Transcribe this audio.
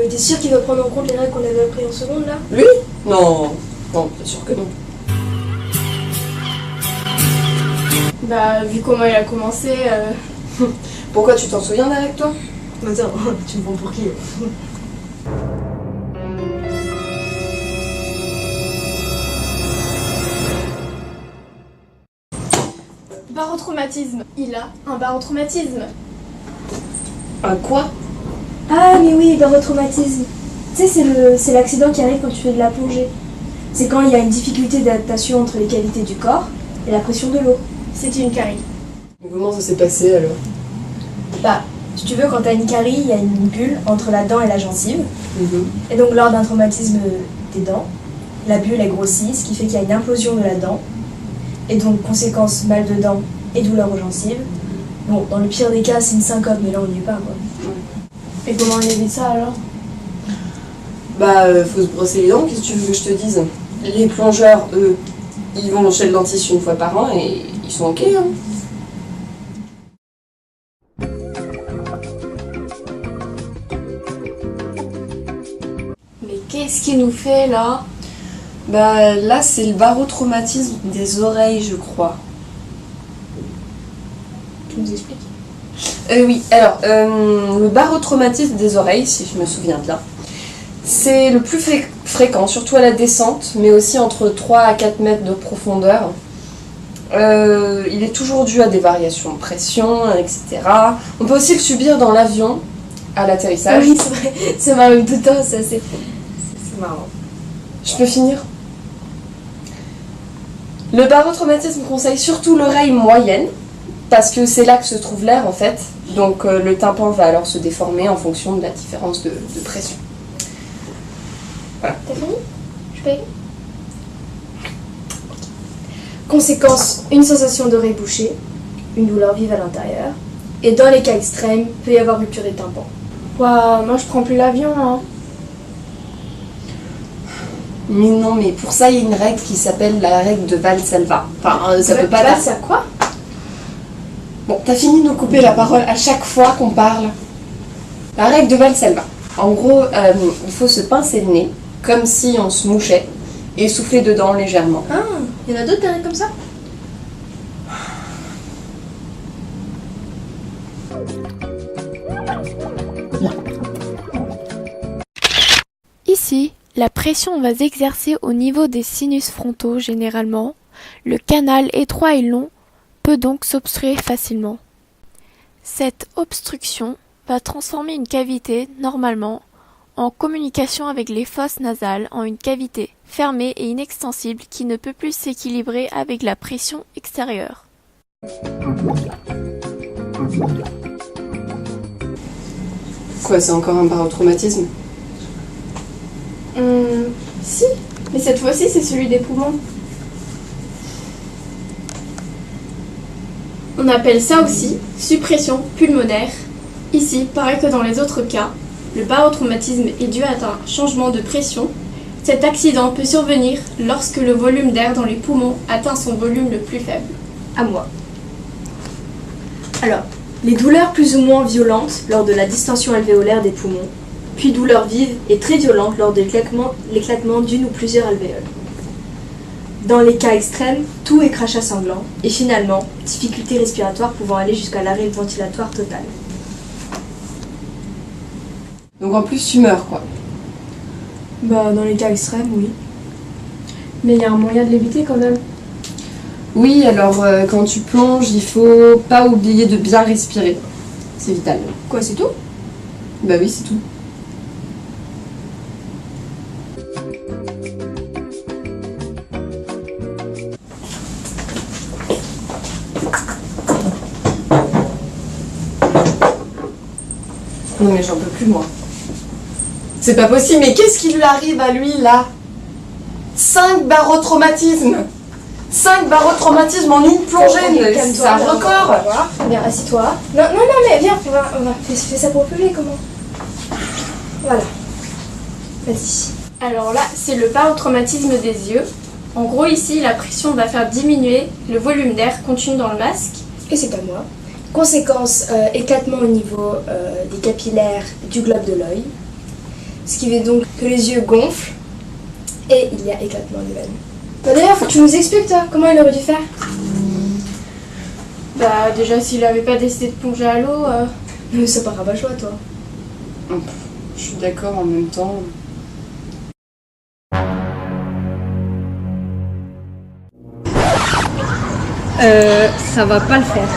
Mais t'es sûr qu'il va prendre en compte les règles qu'on avait appris en seconde là? Lui? Non, non, bien sûr que non. Bah, vu comment il a commencé, Pourquoi tu t'en souviens des règles, toi? Attends, tu me prends pour qui? barotraumatisme. Il a un barotraumatisme. Un quoi? Ah mais oui, barotraumatisme. Tu sais, c'est l'accident qui arrive quand tu fais de la plongée. C'est quand il y a une difficulté d'adaptation entre les qualités du corps et la pression de l'eau. C'est une carie. Comment ça s'est passé alors? Bah, si tu veux, quand t'as une carie, il y a une bulle entre la dent et la gencive. Et donc lors d'un traumatisme des dents, la bulle est grossie, ce qui fait qu'il y a une implosion de la dent. Et donc, conséquence, mal de dents et douleur aux gencives. Bon, dans le pire des cas, c'est une syncope, mais là on n'y est pas quoi. Et comment on évite ça alors? Bah, faut se brosser les dents, qu'est-ce que tu veux que je te dise? Les plongeurs, eux, ils vont chez le dentiste une fois par an et ils sont ok, hein. Mais qu'est-ce qu'il nous fait là? Bah, là, c'est le barotraumatisme des oreilles, je crois. Tu nous expliques? Oui, alors, le barotraumatisme des oreilles, si je me souviens bien, c'est le plus fréquent, surtout à la descente, mais aussi entre 3 à 4 mètres de profondeur. Il est toujours dû à des variations de pression, etc. On peut aussi le subir dans l'avion, à l'atterrissage. Oui, c'est vrai, ça m'arrive tout le temps, ça c'est marrant. Je peux finir? Le barotraumatisme conseille surtout l'oreille moyenne, parce que c'est là que se trouve l'air en fait. Donc le tympan va alors se déformer en fonction de la différence de pression. Voilà. T'as fini? Je paye? Conséquence, une sensation d'oreille bouchée, une douleur vive à l'intérieur, et dans les cas extrêmes, peut y avoir rupture des tympans. Ouah, moi je prends plus l'avion, hein. Mais non, mais pour ça, il y a une règle qui s'appelle la règle de Valsalva. Enfin, ça peut pas... Ça quoi? Bon, t'as fini de nous couper la parole à chaque fois qu'on parle. La règle de Valsalva. En gros, il faut se pincer le nez, comme si on se mouchait, et souffler dedans légèrement. Ah, il y en a d'autres derrière comme ça? Ici, la pression va s'exercer au niveau des sinus frontaux généralement. Le canal étroit et long peut donc s'obstruer facilement. Cette obstruction va transformer une cavité, normalement, en communication avec les fosses nasales en une cavité fermée et inextensible qui ne peut plus s'équilibrer avec la pression extérieure. Quoi, c'est encore un barotraumatisme? Si, mais cette fois-ci c'est celui des poumons. On appelle ça aussi suppression pulmonaire. Ici, pareil que dans les autres cas, le barotraumatisme est dû à un changement de pression. Cet accident peut survenir lorsque le volume d'air dans les poumons atteint son volume le plus faible. À moi. Alors, les douleurs plus ou moins violentes lors de la distension alvéolaire des poumons, puis douleurs vives et très violentes lors de l'éclatement d'une ou plusieurs alvéoles. Dans les cas extrêmes, tout est crachat sanglant, et finalement, difficultés respiratoires pouvant aller jusqu'à l'arrêt ventilatoire total. Donc en plus, tu meurs, quoi. Bah, dans les cas extrêmes, oui. Mais il y a un moyen de l'éviter quand même. Oui, alors quand tu plonges, il faut pas oublier de bien respirer. C'est vital. Quoi, c'est tout? Bah oui, c'est tout. Non mais j'en peux plus, moi. C'est pas possible, mais qu'est-ce qui lui arrive à lui, là? 5 barotraumatismes! 5 barotraumatismes en une plongée! C'est un record! Viens, assis-toi. Non, mais viens, on va. Fais ça pour le public, comment? Voilà. Vas-y. Alors là, c'est le barotraumatisme des yeux. En gros, ici, la pression va faire diminuer le volume d'air contenu dans le masque. Et c'est à moi. Conséquence, éclatement au niveau des capillaires du globe de l'œil. ce qui fait donc que les yeux gonflent et il y a éclatement des veines. Bah d'ailleurs, faut que tu nous expliques toi, comment il aurait dû faire. Bah déjà s'il avait pas décidé de plonger à l'eau... Mais ça paraît pas le choix toi. Je suis d'accord en même temps. Ça va pas le faire.